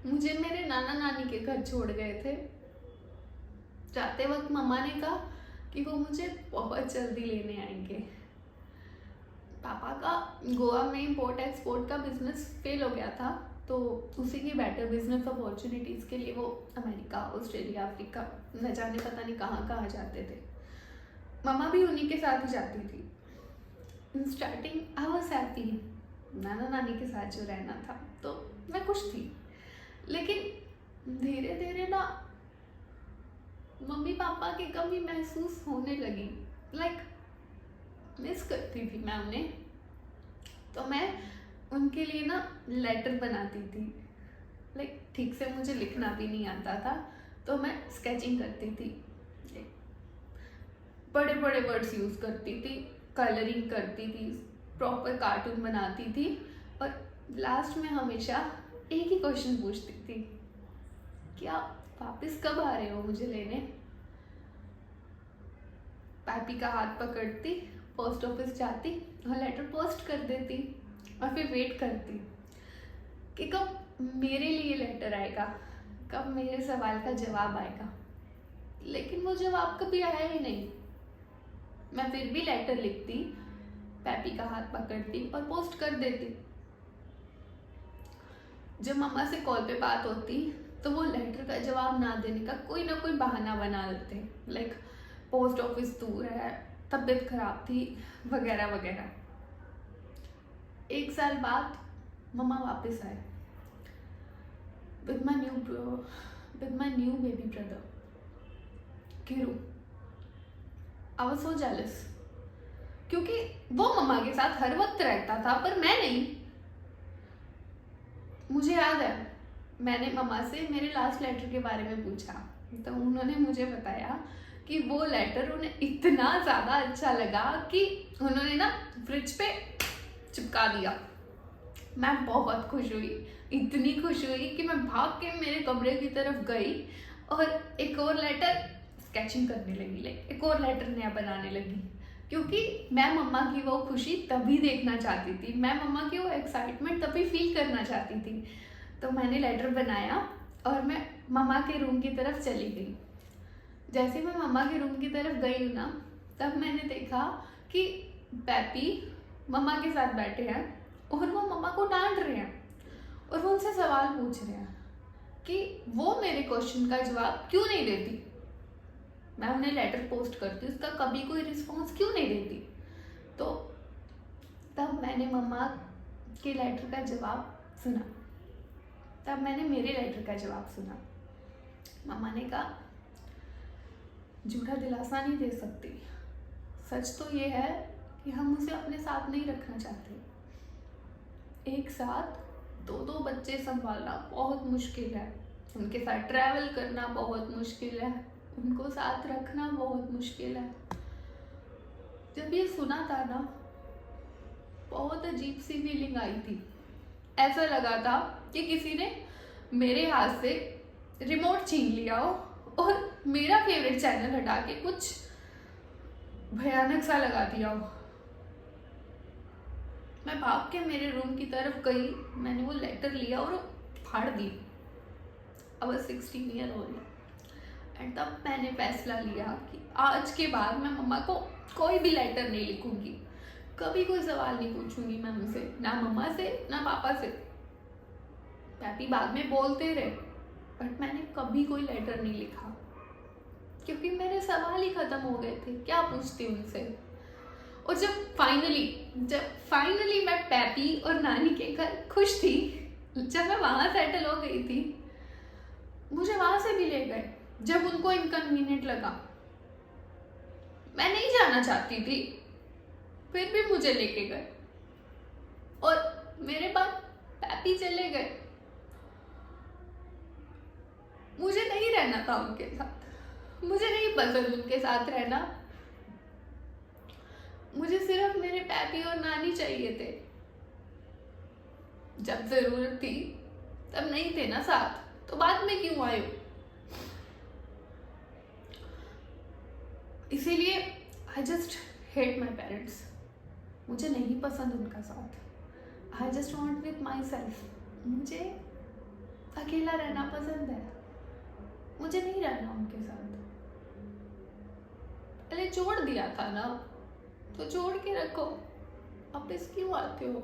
मुझे मेरे नाना नानी के घर छोड़ गए थे। जाते वक्त मम्मा ने कहा कि वो मुझे बहुत जल्दी लेने आएंगे। पापा का गोवा में इम्पोर्ट एक्सपोर्ट का बिजनेस फेल हो गया था, तो उसी की बेटर बिजनेस अपॉर्चुनिटीज़ के लिए वो अमेरिका, ऑस्ट्रेलिया, अफ्रीका न जाने पता नहीं कहाँ कहाँ जाते थे। मम्मा भी उन्हीं के साथ ही जाती थी। In starting I was happy, नाना नानी के साथ जो रहना था तो मैं खुश थी। लेकिन धीरे धीरे ना मम्मी पापा की कमी महसूस होने लगी। लाइक मिस करती थी मैं उन्हें। तो मैं उनके लिए ना लेटर बनाती थी। लाइक ठीक से मुझे लिखना भी नहीं आता था, तो मैं स्केचिंग करती थी, बड़े बड़े वर्ड्स यूज़ करती थी, कलरिंग करती थी, प्रॉपर कार्टून बनाती थी। और लास्ट में हमेशा एक ही क्वेश्चन पूछती थी, क्या वापस कब आ रहे हो मुझे लेने। पापी का हाथ पकड़ती, पोस्ट ऑफिस जाती और लेटर पोस्ट कर देती और फिर वेट करती कि कब मेरे लिए लेटर आएगा, कब मेरे सवाल का जवाब आएगा। लेकिन वो जवाब कभी आया ही नहीं। मैं फिर भी लेटर लिखती, पैपी का हाथ पकड़ती और पोस्ट कर देती। जब मम्मा से कॉल पे बात होती तो वो लेटर का जवाब ना देने का कोई ना कोई बहाना बना लेते। लाइक पोस्ट ऑफिस दूर है, तबीयत खराब थी, वगैरह वगैरह। 1 साल बाद मम्मा वापस आए with my new baby brother Kiru. I was so jealous क्योंकि वो मम्मा के साथ हर वक्त रहता था पर मैं नहीं। मुझे याद है मैंने मम्मा से मेरे लास्ट लेटर के बारे में पूछा, तो उन्होंने मुझे बताया कि वो लेटर उन्हें इतना ज़्यादा अच्छा लगा कि उन्होंने ना फ्रिज पे चिपका दिया। मैं बहुत खुश हुई, इतनी खुश हुई कि मैं भाग के मेरे कमरे की तरफ गई और एक और लेटर स्केचिंग करने लगी, लाइक एक और लेटर नया बनाने लगी। क्योंकि मैं मम्मा की वो खुशी तभी देखना चाहती थी, मैं मम्मा की वो एक्साइटमेंट तभी फील करना चाहती थी। तो मैंने लेटर बनाया और मैं मम्मा के रूम की तरफ चली गई। जैसे मैं मम्मा के रूम की तरफ गई हूँ ना, तब मैंने देखा कि पैपी मम्मा के साथ बैठे हैं और वो मम्मा को डांट रहे हैं और वो उनसे सवाल पूछ रहे हैं कि वो मेरे क्वेश्चन का जवाब क्यों नहीं देती। मैं उन्हें लेटर पोस्ट करती, उसका कभी कोई रिस्पॉन्स क्यों नहीं देती। तो तब मैंने मम्मा के लेटर का जवाब सुना, तब मैंने मेरे लेटर का जवाब सुना। मम्मा ने कहा, झूठा दिलासा नहीं दे सकती, सच तो ये है कि हम उसे अपने साथ नहीं रखना चाहते। एक साथ दो दो बच्चे संभालना बहुत मुश्किल है, उनके साथ ट्रैवल करना बहुत मुश्किल है, उनको साथ रखना बहुत मुश्किल है। जब ये सुना था ना, बहुत अजीब सी फीलिंग आई थी। ऐसा लगा था कि किसी ने मेरे हाथ से रिमोट छीन लिया हो और मेरा फेवरेट चैनल हटा के कुछ भयानक सा लगा दिया हो। मैं भाग के मेरे रूम की तरफ गई, मैंने वो लेटर लिया और फाड़ दी। अब 16 ईयर ओल्ड एंड तब मैंने फैसला लिया कि आज के बाद मैं मम्मा को कोई भी लेटर नहीं लिखूंगी, कभी कोई सवाल नहीं पूछूंगी मैं उनसे, ना मम्मा से ना पापा से। पैपी बाद में बोलते रहे बट मैंने कभी कोई लेटर नहीं लिखा क्योंकि मेरे सवाल ही खत्म हो गए थे, क्या पूछती उनसे। और जब फाइनली मैं पैपी और नानी के घर खुश थी, जब मैं वहां सेटल हो गई थी, मुझे वहां से भी ले गए जब उनको इनकन्वीनियंट लगा। मैं नहीं जाना चाहती थी, फिर भी मुझे लेके गए और मेरे बाद पैपी चले गए। मुझे नहीं रहना था उनके साथ, मुझे नहीं पसंद उनके साथ रहना। मुझे सिर्फ मेरे पैपी और नानी चाहिए थे। जब जरूरत थी तब नहीं थे ना साथ, तो बाद में क्यों आए हो। इसीलिए I just hate my parents, मुझे नहीं पसंद उनका साथ। I just want with my self, मुझे अकेला रहना पसंद है, मुझे नहीं रहना उनके साथ। पहले छोड़ दिया था ना, तो छोड़ के रखो, वापस क्यों आते हो?